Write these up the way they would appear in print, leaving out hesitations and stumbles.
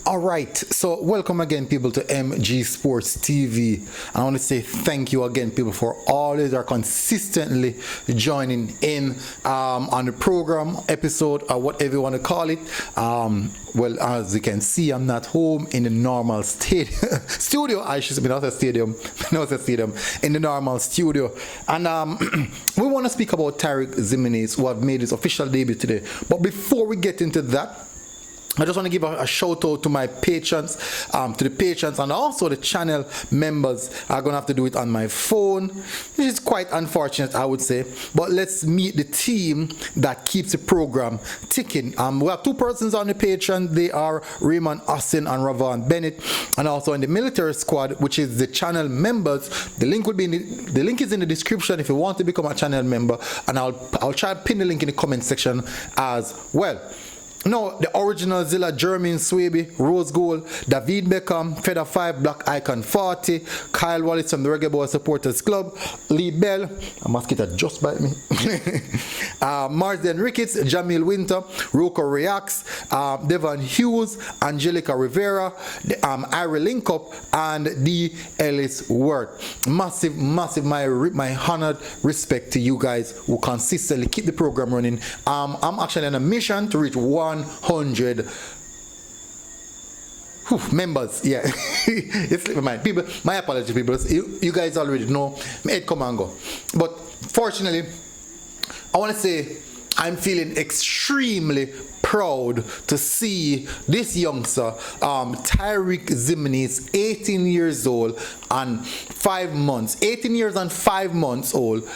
All right, so welcome again, people, to MG Sports TV. I want to say thank you again, people, for always are consistently joining in on the program, episode, or whatever you want to call it. Well, as you can see, I'm not home in the normal studio. I should say, not a stadium, not a stadium, in the normal studio. And we want to speak about Tarick Ximines, who have made his official debut today. But before we get into that, I just want to give a shout out to my patrons, and also the channel members. I'm going to have to do it on my phone, which is quite unfortunate, I would say. But let's meet the team that keeps the program ticking. We have two persons on the Patreon. They are Raymond Austin and Ravon Bennett. And also in the military squad, which is the channel members. The link will be the link is in the description if you want to become a channel member. And I'll try to pin the link in the comment section as well. No, the original Zilla, Jermaine Swaby, Rose Gold, David Beckham, Feather 5, Black Icon 40, Kyle Wallace from the Reggae Boyz Supporters Club, Lee Bell, a mosquito just bite me, Marsden Ricketts, Jamil Winter, Roko Reacts, Devon Hughes, Angelica Rivera, Ira Linkup, and D. Ellis Worth. Massive, my honored respect to you guys who consistently keep the program running. I'm actually on a mission to reach 100 members. Yeah. It's slipped my mind. People, my apologies, people. You guys already know my head come and go. But fortunately, I want to say I'm feeling extremely proud to see this youngster, Tarick Ximines, 18 years old and 5 months, 18 years and 5 months old,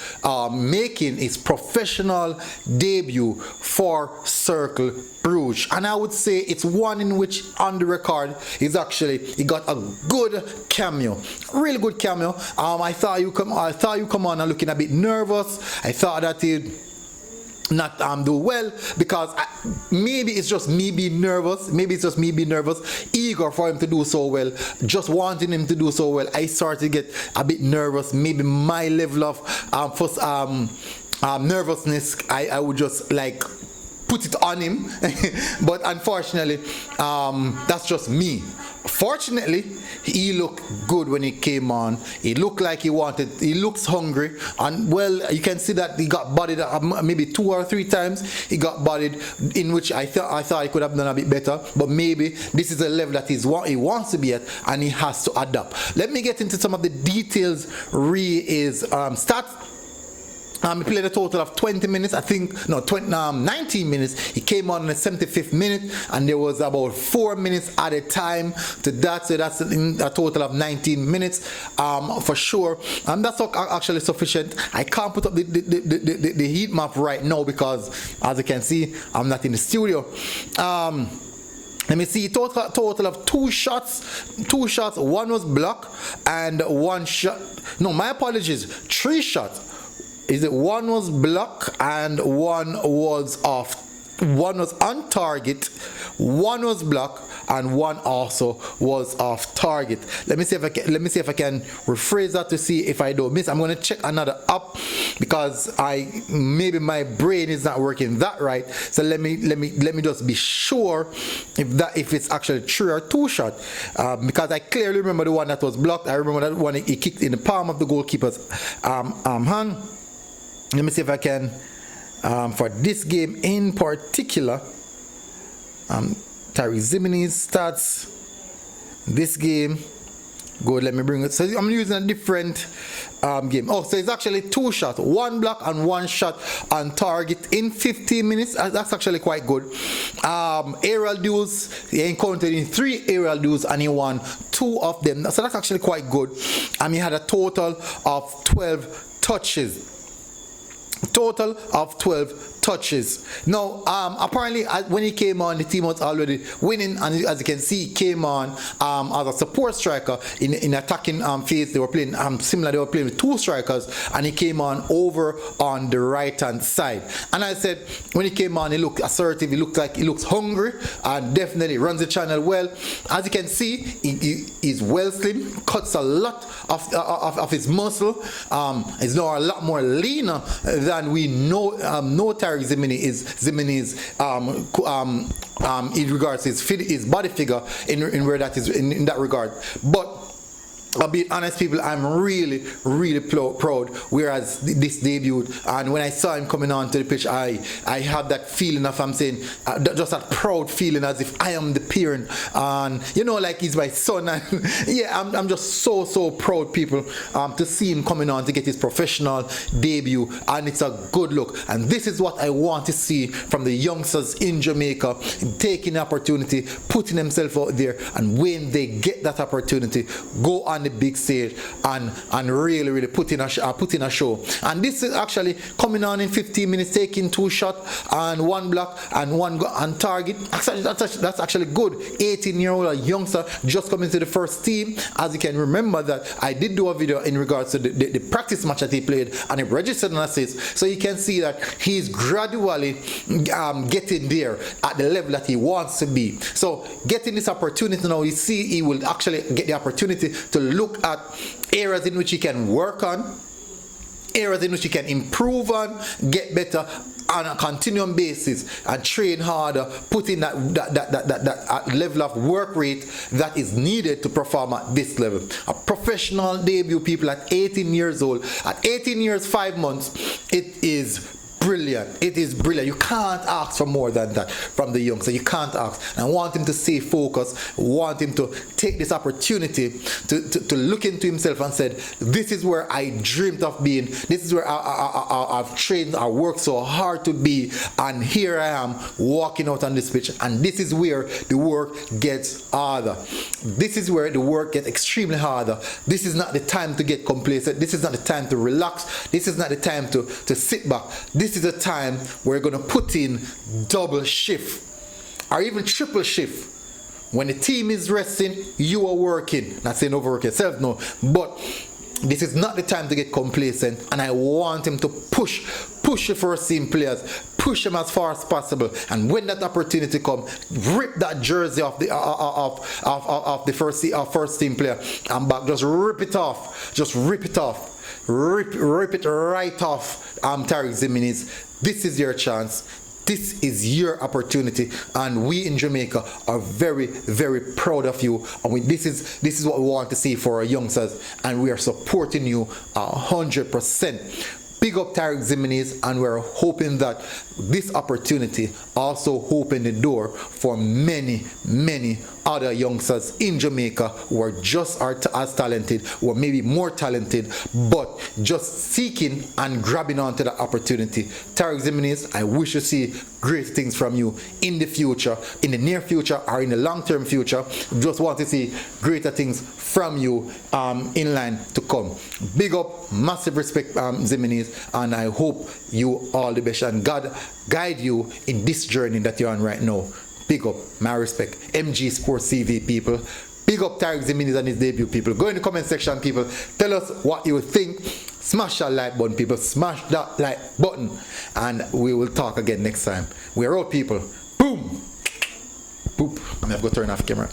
making his professional debut for Cerecle Brugge. And I would say it's one in which, on the record, he got a good cameo, really good cameo. I thought you come on and looking a bit nervous. I thought that he'd not do well because maybe it's just me being nervous, eager for him to do so well, just wanting him to do so well. I started to get a bit nervous. Maybe my level of nervousness, I would just like put it on him. But unfortunately, that's just me. Fortunately, he looked good when he came on. He looked like he looks hungry, and well, you can see that he got bodied maybe 2 or 3 times. He got bodied, in which I thought he could have done a bit better, but maybe this is a level that he wants to be at, and he has to adapt. Let me get into some of the details. He played a total of 20 minutes, 19 minutes. He came on in the 75th minute, and there was about 4 minutes at a time to that, so that's a total of 19 minutes for sure. And that's actually sufficient. I can't put up the heat map right now because, as you can see, I'm not in the studio. Let me see, total of 2 shots. 2 shots, one was blocked and 1 shot. No, my apologies, 3 shots. One was blocked and one was off. One was on target, one was blocked, and one also was off target. Let me see if I can rephrase that to see if I don't miss. I'm going to check another up because maybe my brain is not working that right. So let me just be sure if it's actually 3 or 2 shot, because I clearly remember the one that was blocked. I remember that one he kicked in the palm of the goalkeeper's hand. Let me see if I can, for this game in particular, Tarick Ximines stats, this game, good, let me bring it, so I'm using a different game. Oh, so it's actually 2 shots, 1 block and 1 shot on target in 15 minutes. That's actually quite good. Aerial duels, he encountered in 3 aerial duels and he won 2 of them, so that's actually quite good. He had a total of 12 touches. Total of 12 touches. Now, apparently, when he came on, the team was already winning, and as you can see, he came on as a support striker in attacking phase. They were playing similar. They were playing with 2 strikers, and he came on over on the right hand side. And I said, when he came on, he looked assertive. He looks hungry, and definitely runs the channel well. As you can see, he's well slim, cuts a lot of his muscle. He's now a lot more leaner than we know Tarick Tarick Ximines in regards to his body figure in where that is in that regard. But I'll be honest, people, I'm really proud. Whereas this debut, and when I saw him coming on to the pitch, I had that feeling of, I'm saying, just that proud feeling as if I am the parent, and like he's my son. And yeah, I'm just so proud, people, to see him coming on to get his professional debut, and it's a good look. And this is what I want to see from the youngsters in Jamaica, taking the opportunity, putting themselves out there, and when they get that opportunity, go on the big stage and really put in a show. And this is actually coming on in 15 minutes, taking 2 shots and 1 block and 1 on target. Actually, that's actually good. 18-year-old youngster just coming to the first team. As you can remember, that I did do a video in regards to the practice match that he played, and he registered an assist. So you can see that he's gradually getting there at the level that he wants to be. So getting this opportunity now, you see he will actually get the opportunity to look at areas in which he can work on, areas in which he can improve on, get better on a continuum basis, and train harder, put in that level of work rate that is needed to perform at this level. A professional debut, people, at 18 years old, at 18 years 5 months, it is brilliant. It is brilliant. You can't ask for more than that from the youngster. You can't ask. And I want him to stay focused. Want him to take this opportunity to look into himself and said, this is where I dreamed of being. This is where I've trained, I worked so hard to be, and here I am walking out on this pitch. And this is where the work gets harder. This is where the work gets extremely harder. This is not the time to get complacent. This is not the time to relax. This is not the time to sit back. This is a time we're going to put in double shift or even triple shift. When the team is resting, you are working. Not saying overwork yourself, no, but this is not the time to get complacent, and I want him to push the first team players, push them as far as possible, and when that opportunity comes, rip that jersey off the first team player and back, just rip it off, rip it right off. Tarick Ximines, this is your chance. This is your opportunity, and we in Jamaica are very proud of you. And this is what we want to see for our youngsters, and we are supporting you 100%. Big up Tarick Ximines, and we're hoping that this opportunity also open the door for many other youngsters in Jamaica who are just as talented, or maybe more talented, but just seeking and grabbing onto the opportunity. Tarick Ximines, I wish to see great things from you in the future, in the near future or in the long-term future. Just want to see greater things from you in line to come. Big up, massive respect, Ximines, and I hope you all the best, and God guide you in this journey that you're on right now. Big up, my respect. MG Sports TV, people. Big up Tarick Ximines and his debut, people. Go in the comment section, people. Tell us what you think. Smash that like button, people. Smash that like button. And we will talk again next time. We're out, people. Boom. Boop. I'm going to turn off camera.